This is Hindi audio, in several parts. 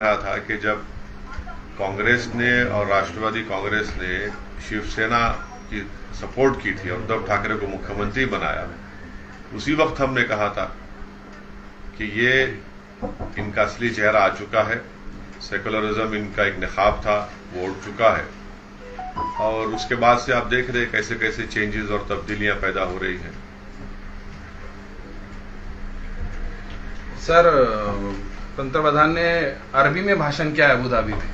रहा था कि जब कांग्रेस ने और राष्ट्रवादी कांग्रेस ने शिवसेना की सपोर्ट की थी और उद्धव ठाकरे को मुख्यमंत्री बनाया, उसी वक्त हमने कहा था कि ये इनका असली चेहरा आ चुका है, सेकुलरिज्म इनका एक निखाब था वो उड़ चुका है। और उसके बाद से आप देख रहे कैसे कैसे चेंजेस और तब्दीलियां पैदा हो रही हैं। सर, पंतप्रधान ने अरबी में भाषण किया है अबू धाबी में।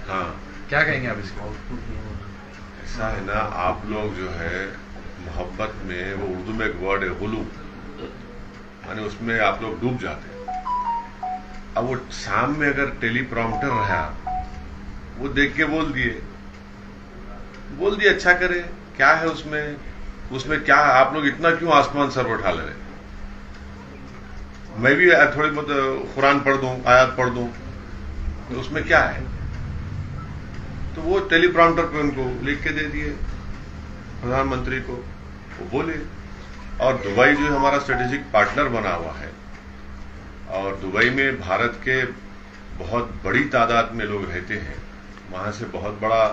हाँ, क्या कहेंगे आप इसको? ऐसा है ना, आप लोग जो है मोहब्बत में, वो उर्दू में एक वर्ड है गुलू, माने उसमें आप लोग डूब जाते हैं। अब वो शाम में अगर टेलीप्रॉम्प्टर रहा, वो देख के बोल दिए अच्छा करे, क्या है उसमें क्या है? आप लोग इतना क्यों आसमान सर उठा ले रहे? मैं भी थोड़ी बहुत कुरान पढ़ दूं, आयत पढ़ दूं, तो उसमें क्या है? तो वो टेलीप्रॉम्प्टर पे उनको लिख के दे दिए प्रधानमंत्री को, वो बोले। और दुबई जो हमारा स्ट्रेटेजिक पार्टनर बना हुआ है, और दुबई में भारत के बहुत बड़ी तादाद में लोग रहते हैं, वहां से बहुत बड़ा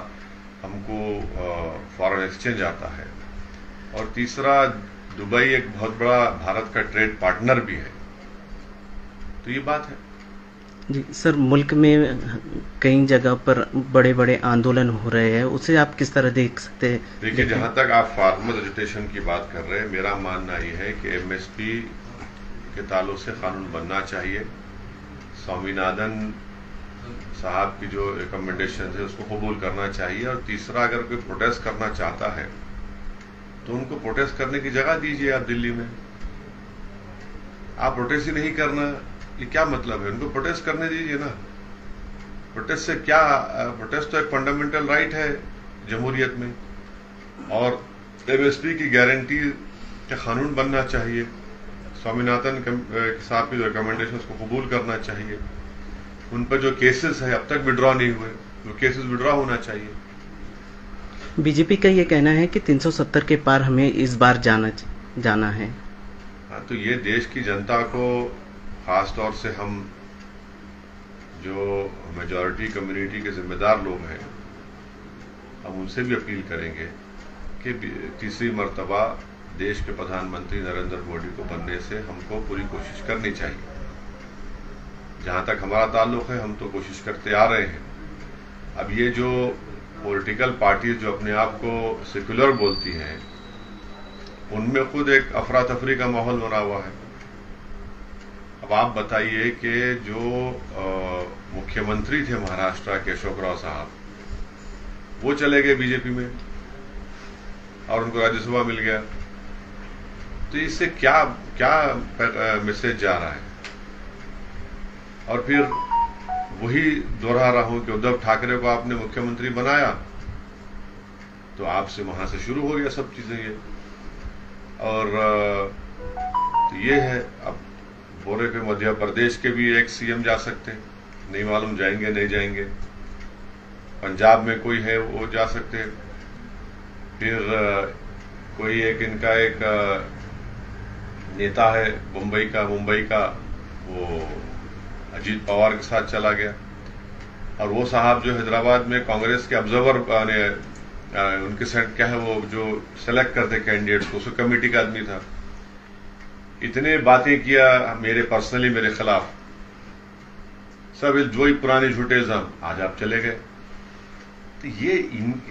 हमको फॉरेन एक्सचेंज आता है। और तीसरा, दुबई एक बहुत बड़ा भारत का ट्रेड पार्टनर भी है। तो ये बात है जी। सर, मुल्क में कई जगह पर बड़े बड़े आंदोलन हो रहे हैं, उसे आप किस तरह देख सकते हैं? देखिए, जहां तक आप फार्मर एजुटेशन की बात कर रहे हैं, मेरा मानना ये है कि एमएसपी के ताल्लुक से कानून बनना चाहिए। स्वामीनाथन साहब की जो रिकमेंडेशन है उसको कबूल करना चाहिए। और तीसरा, अगर कोई प्रोटेस्ट करना चाहता है तो उनको प्रोटेस्ट करने की जगह दीजिए। आप दिल्ली में आप प्रोटेस्ट ही नहीं करना, ये क्या मतलब है? उनको प्रोटेस्ट करने दीजिए ना। प्रोटेस्ट से क्या? प्रोटेस्ट तो एक फंडामेंटल राइट है जमहूरियत में। और एमएसपी की गारंटी का कानून बनना चाहिए। स्वामीनाथन साहब की जो रिकमेंडेशन उसको कबूल करना चाहिए। उन पर जो केसेस है अब तक विड्रॉ नहीं हुए, वो केसेस विड्रॉ होना चाहिए। बीजेपी का ये कहना है कि 370 के पार हमें इस बार जाना है। हाँ, तो ये देश की जनता को, खास तौर से हम जो मेजॉरिटी कम्युनिटी के जिम्मेदार लोग हैं, हम उनसे भी अपील करेंगे कि तीसरी मर्तबा देश के प्रधानमंत्री नरेंद्र मोदी को बनने से हमको पूरी कोशिश करनी चाहिए। जहां तक हमारा ताल्लुक है, हम तो कोशिश करते आ रहे हैं। अब ये जो पॉलिटिकल पार्टीज जो अपने आप को सेक्युलर बोलती हैं, उनमें खुद एक अफरा तफरी का माहौल बना हुआ है। अब आप बताइए कि जो मुख्यमंत्री थे महाराष्ट्र के अशोक राव साहब, वो चले गए बीजेपी में और उनको राज्यसभा मिल गया। तो इससे क्या मैसेज जा रहा है? और फिर वही दोहरा रहा हूं कि उद्धव ठाकरे को आपने मुख्यमंत्री बनाया तो आपसे वहां से शुरू हो गया सब चीजें ये। और तो ये है, अब बोरे पे मध्य प्रदेश के भी एक सीएम जा सकते हैं, नहीं मालूम जाएंगे नहीं जाएंगे। पंजाब में कोई है वो जा सकते हैं। फिर कोई एक इनका एक नेता है मुंबई का, वो अजीत पवार के साथ चला गया। और वो साहब जो हैदराबाद में कांग्रेस के ऑब्जर्वर उनके साथ क्या है, वो जो सेलेक्ट करते कैंडिडेट्स को, उसको कमेटी का आदमी था। इतने बातें किया मेरे पर्सनली मेरे खिलाफ, सब जो ही पुराने झूठे इल्जाम, आज आप चले गए। तो ये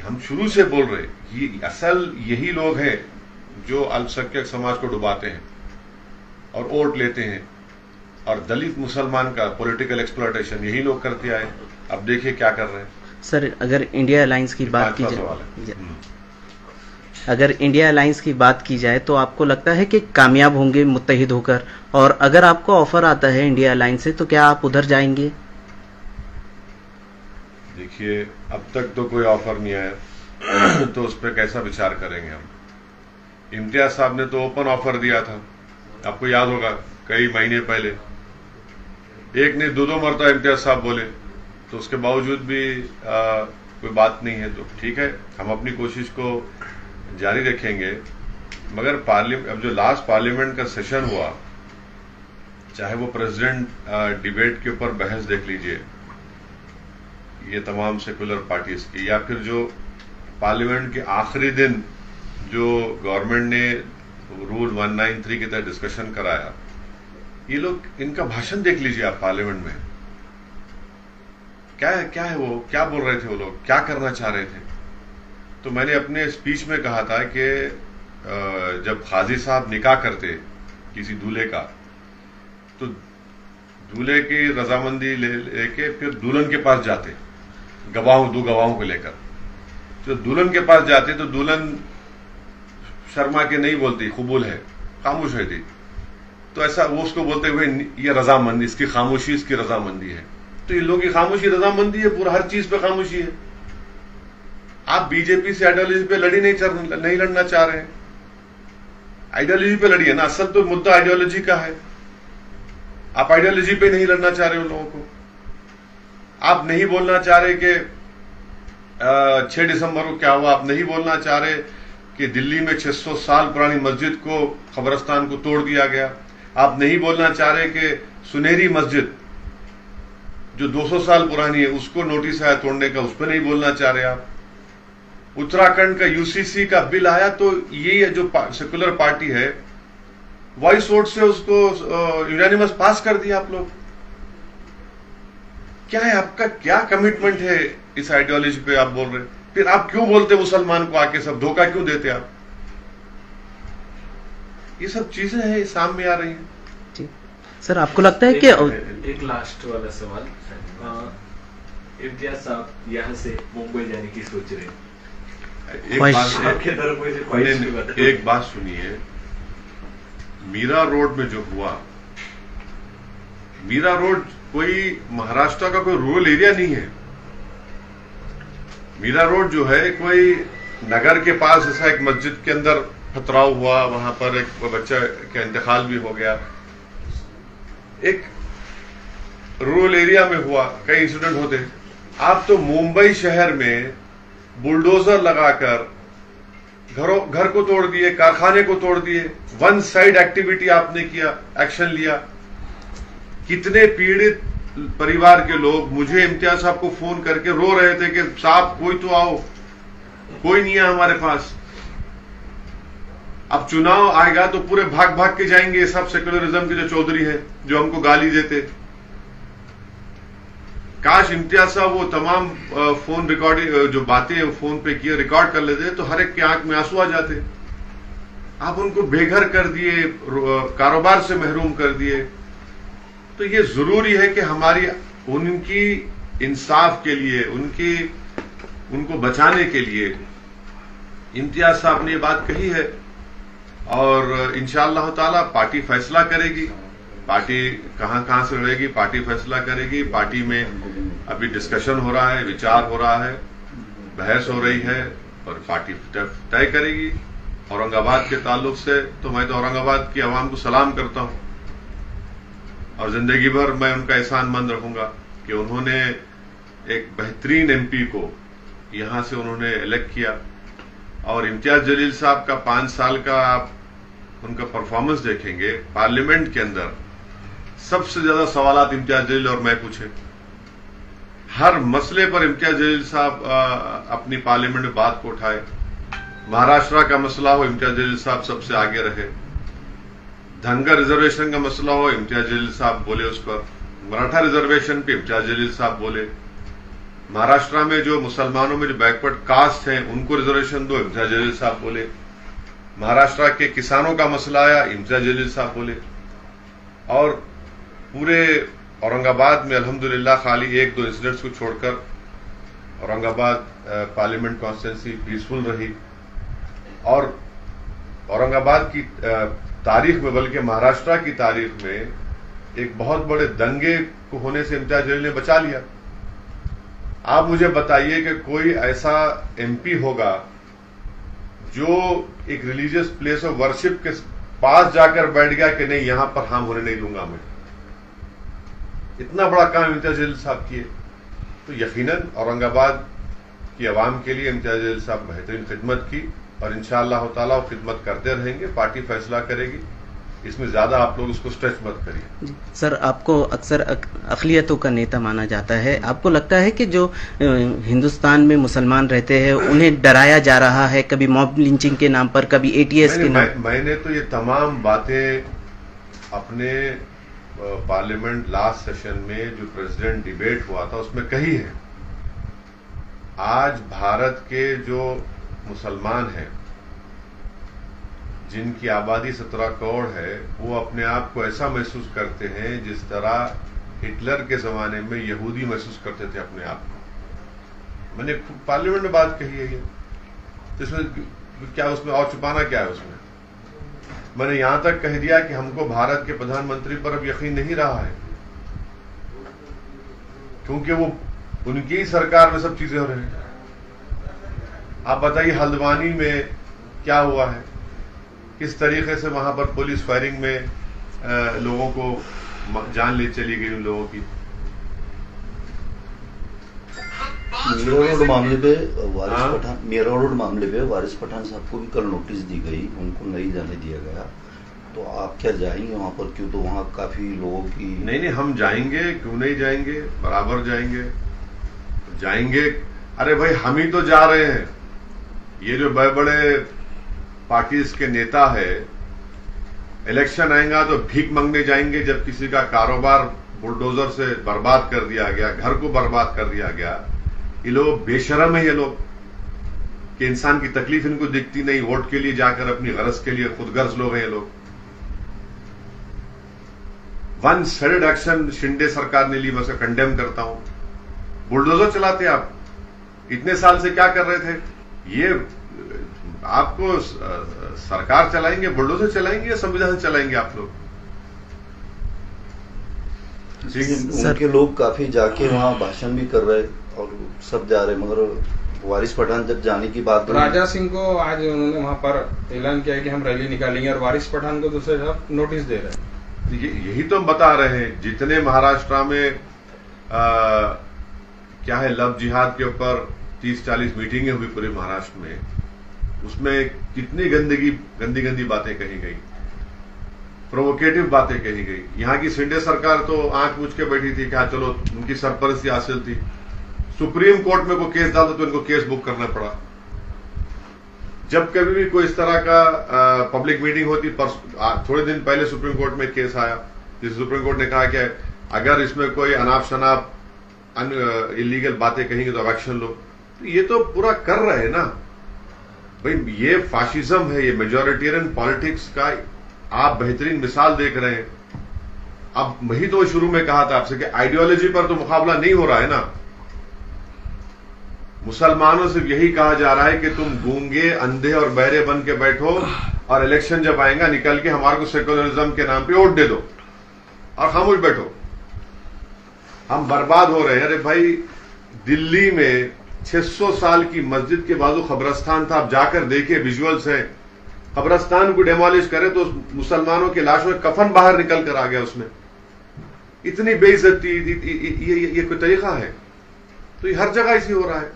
हम शुरू से बोल रहे, ये असल यही लोग हैं जो अल्पसंख्यक समाज को डुबाते हैं और वोट लेते हैं। और दलित मुसलमान का पॉलिटिकल एक्सप्लॉयटेशन यही लोग करते आए। अब देखिए क्या कर रहे हैं। सर, अगर इंडिया अलायंस की बात की जाए तो आपको लगता है कि कामयाब होंगे मुत्तहिद होकर? और अगर आपको ऑफर आता है इंडिया अलायंस से तो क्या आप उधर जाएंगे? देखिए, अब तक तो कोई ऑफर नहीं आया तो उस पर कैसा विचार करेंगे हम? इम्तियाज साहब ने तो ओपन ऑफर दिया था, आपको याद होगा, कई महीने पहले। एक ने दो मरतबा इम्तियाज साहब बोले, तो उसके बावजूद भी कोई बात नहीं है। तो ठीक है, हम अपनी कोशिश को जारी रखेंगे। मगर अब जो लास्ट पार्लियामेंट का सेशन हुआ, चाहे वो प्रेसिडेंट डिबेट के ऊपर बहस देख लीजिए, ये तमाम सेकुलर पार्टीज की, या फिर जो पार्लियामेंट के आखिरी दिन जो गवर्नमेंट ने रूल 193 के तहत डिस्कशन कराया, ये लोग, इनका भाषण देख लीजिए आप पार्लियामेंट में। क्या है वो, क्या बोल रहे थे वो लोग, क्या करना चाह रहे थे। तो मैंने अपने स्पीच में कहा था कि जब काजी साहब निकाह करते किसी दूल्हे का, तो दूल्हे की रजामंदी लेके फिर दुल्हन के पास जाते, दो गवाहों को लेकर। तो दुल्हन के पास जाते तो दुल्हन शर्मा के नहीं बोलती, कबूल है, खामोश रहती। तो ऐसा वो उसको बोलते हुए, ये रजामंदी, इसकी खामोशी इसकी रजामंदी है। तो इन लोगों की खामोशी रजामंदी है, पूरा हर चीज पे खामोशी है। आप बीजेपी से आइडियोलॉजी पे नहीं लड़ना चाह रहे हैं, आइडियोलॉजी पे लड़िए ना, असल तो मुद्दा आइडियोलॉजी का है। आप आइडियोलॉजी पे नहीं लड़ना चाह रहे उन लोगों को। आप नहीं बोलना चाह रहे कि 6 दिसंबर को क्या हुआ, आप नहीं बोलना चाह रहे कि दिल्ली में 600 साल पुरानी मस्जिद को, कब्रिस्तान को तोड़ दिया गया। आप नहीं बोलना चाह रहे कि सुनहरी मस्जिद जो 200 साल पुरानी है उसको नोटिस आया तोड़ने का, उस पर नहीं बोलना चाह रहे आप। उत्तराखंड का यूसीसी का बिल आया तो ये जो सेकुलर पार्टी है, वॉइस वोट से उसको यूनानिमस पास कर दिया आप लोग। क्या है आपका, क्या कमिटमेंट है इस आइडियोलॉजी पे आप बोल रहे? फिर आप क्यों बोलते मुसलमान को आके सब धोखा क्यों देते आप? ये सब चीजें हैं सामने आ रही हैं। जी सर, आपको लगता है कि एक लास्ट वाला सवाल, इम्तियाज साहब यहाँ से मुंबई जाने की सोच रहे हैं, एक बात सुनिए, मीरा रोड में जो हुआ, मीरा रोड कोई महाराष्ट्र का कोई रूरल एरिया नहीं है। मीरा रोड जो है कोई नगर के पास ऐसा एक मस्जिद के अंदर पथराव हुआ, वहां पर एक बच्चा का इंतकाल भी हो गया, एक रूरल एरिया में हुआ, कई इंसिडेंट होते। आप तो मुंबई शहर में बुलडोजर लगाकर घर को तोड़ दिए, कारखाने को तोड़ दिए, वन साइड एक्टिविटी आपने किया, एक्शन लिया। कितने पीड़ित परिवार के लोग मुझे इम्तियाज साहब को फोन करके रो रहे थे कि साहब कोई तो आओ, कोई नहीं है हमारे पास। अब चुनाव आएगा तो पूरे भाग भाग के जाएंगे ये सब सेक्युलरिज्म के जो चौधरी है, जो हमको गाली देते। काश इम्तियाज साहब वो तमाम फोन रिकॉर्डिंग जो बातें फोन पे किए रिकॉर्ड कर लेते तो हर एक की आंख में आंसू आ जाते। आप उनको बेघर कर दिए, कारोबार से महरूम कर दिए। तो ये जरूरी है कि हमारी उनकी इंसाफ के लिए, उनको बचाने के लिए इम्तियाज साहब ने ये बात कही है और इंशाअल्लाह ताला पार्टी फैसला करेगी। पार्टी कहां से लड़ेगी, पार्टी फैसला करेगी। पार्टी में अभी डिस्कशन हो रहा है, विचार हो रहा है, बहस हो रही है और पार्टी तय करेगी। औरंगाबाद के ताल्लुक से तो मैं तो औरंगाबाद की आवाम को सलाम करता हूं और जिंदगी भर मैं उनका एहसानमंद रखूंगा कि उन्होंने एक बेहतरीन एमपी को यहां से उन्होंने इलेक्ट किया। और इम्तियाज जलील साहब का 5 साल का आप उनका परफॉर्मेंस देखेंगे पार्लियामेंट के अंदर, सबसे ज्यादा सवालात इम्तियाज जलील और मैं पूछे। हर मसले पर इम्तियाज जलील साहब अपनी पार्लियामेंट में बात को उठाए। महाराष्ट्र का मसला हो, इम्तियाज जलील साहब सबसे आगे रहे। धनगर रिजर्वेशन का मसला हो, इम्तियाज जलील साहब बोले उस पर। मराठा रिजर्वेशन पे इम्तियाज जलील साहब बोले। महाराष्ट्र में जो मुसलमानों में जो बैकवर्ड कास्ट हैं उनको रिजर्वेशन दो, इम्तियाज जलील साहब बोले। महाराष्ट्र के किसानों का मसला आया, इम्तियाज जलील साहब बोले। और पूरे औरंगाबाद में अल्हम्दुलिल्लाह खाली 1-2 इंसिडेंट्स को छोड़कर औरंगाबाद पार्लियामेंट कॉन्स्टिट्यूंसी पीसफुल रही। और औरंगाबाद की तारीख में, बल्कि महाराष्ट्र की तारीख में एक बहुत बड़े दंगे को होने से इम्तियाज जलील ने बचा लिया। आप मुझे बताइए कि कोई ऐसा एमपी होगा जो एक रिलीजियस प्लेस ऑफ वर्शिप के पास जाकर बैठ गया कि नहीं यहां पर हम होने नहीं दूंगा मैं। इतना बड़ा काम इम्तियाज जलील साहब किए। तो यकीनन औरंगाबाद की आवाम के लिए इम्तियाज जलील साहब बेहतरीन खिदमत की और इंशाअल्लाह ताला वो खिदमत करते रहेंगे। पार्टी फैसला करेगी इसमें ज्यादा आप लोग उसको स्ट्रेच मत करिए। सर, आपको अक्सर अक़लियतों का नेता माना जाता है। आपको लगता है कि जो हिंदुस्तान में मुसलमान रहते हैं उन्हें डराया जा रहा है, कभी मॉब लिंचिंग के नाम पर, कभी एटीएस के नाम? मैंने तो ये तमाम बातें अपने पार्लियामेंट लास्ट सेशन में जो प्रेसिडेंट डिबेट हुआ था उसमें कही है। आज भारत के जो मुसलमान हैं जिनकी आबादी 17 करोड़ है, वो अपने आप को ऐसा महसूस करते हैं जिस तरह हिटलर के जमाने में यहूदी महसूस करते थे अपने आप को। मैंने पार्लियामेंट में बात कही है ये, इसमें क्या, उसमें और छुपाना क्या है उसमें? मैंने यहां तक कह दिया कि हमको भारत के प्रधानमंत्री पर अब यकीन नहीं रहा है, क्योंकि वो उनकी ही सरकार में सब चीजें हो रही हैं। आप बताइए हल्द्वानी में क्या हुआ है, किस तरीके से वहां पर पुलिस फायरिंग में लोगों को जान ले चली गई उन लोगों की। मीरा रोड मामले पे वारिस पठान साहब को भी कल नोटिस दी गई, उनको नहीं जाने दिया गया। तो आप क्या जाएंगे वहां पर? क्यों, तो वहां काफी लोगों की। नहीं, हम जाएंगे, क्यों नहीं जाएंगे, बराबर जाएंगे। अरे भाई, हम ही तो जा रहे हैं। ये जो बड़े बड़े पार्टीज के नेता है, इलेक्शन आएगा तो भीख मांगने जाएंगे जब किसी का कारोबार बुलडोजर से बर्बाद कर दिया गया, घर को बर्बाद कर दिया गया। ये लोग बेशरम है, ये लोग कि इंसान की तकलीफ इनको दिखती नहीं, वोट के लिए जाकर अपनी गरज के लिए खुदगर्ज लोग हैं ये लोग। वन साइडेड एक्शन शिंदे सरकार ने ली, मैं उसे कंडेम करता हूं। बुलडोजर चलाते आप, इतने साल से क्या कर रहे थे? ये आपको सरकार चलाएंगे, बुलडोजर चलाएंगे या संविधान चलाएंगे आप लोग? उनके लोग काफी जाके वहां भाषण भी कर रहे और सब जा रहे, मगर वारिस पठान जब जाने की बात, राजा सिंह को आज उन्होंने वहां पर ऐलान किया कि हम रैली निकालेंगे, और वारिस पठान को दूसरे तरफ नोटिस दे रहे हैं। यही तो हम बता रहे हैं। जितने महाराष्ट्र में क्या है, लव जिहाद के ऊपर 30-40 मीटिंगें हुई पूरे महाराष्ट्र में, उसमें कितनी गंदी बातें कही गई, प्रोवोकेटिव बातें कही गई। यहां की शिंदे सरकार तो आंख मूंछ के बैठी थी कि हाँ चलो, उनकी सरपरस्ती हासिल थी। सुप्रीम कोर्ट में कोई केस डालता तो इनको केस बुक करना पड़ा। जब कभी भी कोई इस तरह का पब्लिक मीटिंग होती, थोड़े दिन पहले सुप्रीम कोर्ट में केस आया जिस सुप्रीम कोर्ट ने कहा कि अगर इसमें कोई अनाप शनाप इलीगल बातें कहेंगे तो एक्शन लो। तो ये तो पूरा कर रहे हैं ना भाई, ये फाशिज्म है, ये मेजोरिटेरियन पॉलिटिक्स का आप बेहतरीन मिसाल देख रहे हैं। अब वही तो शुरू में कहा था आपसे कि आइडियोलॉजी पर तो मुकाबला नहीं हो रहा है ना। मुसलमानों से यही कहा जा रहा है कि तुम गूंगे, अंधे और बहरे बन के बैठो और इलेक्शन जब आएगा निकल के हमारे को सेकुलरिज्म के नाम पे वोट दे दो और खामोश बैठो। हम बर्बाद हो रहे हैं। अरे भाई, दिल्ली में 600 साल की मस्जिद के बाजू कब्रस्तान था, आप जाकर देखिए, विजुअल्स हैं। कब्रस्तान को डेमोलिश करे तो मुसलमानों की लाशों में कफन बाहर निकल कर आ गया उसमें। इतनी बेइज्जती, ये कोई तरीका है? तो ये हर जगह इसी हो रहा है।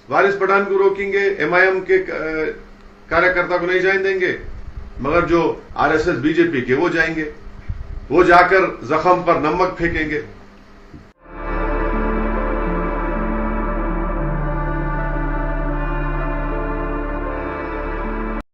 वारिस पठान को रोकेंगे, एमआईएम के कार्यकर्ता को नहीं जाने देंगे, मगर जो आरएसएस बीजेपी के वो जाएंगे, वो जाकर जख्म पर नमक फेंकेंगे।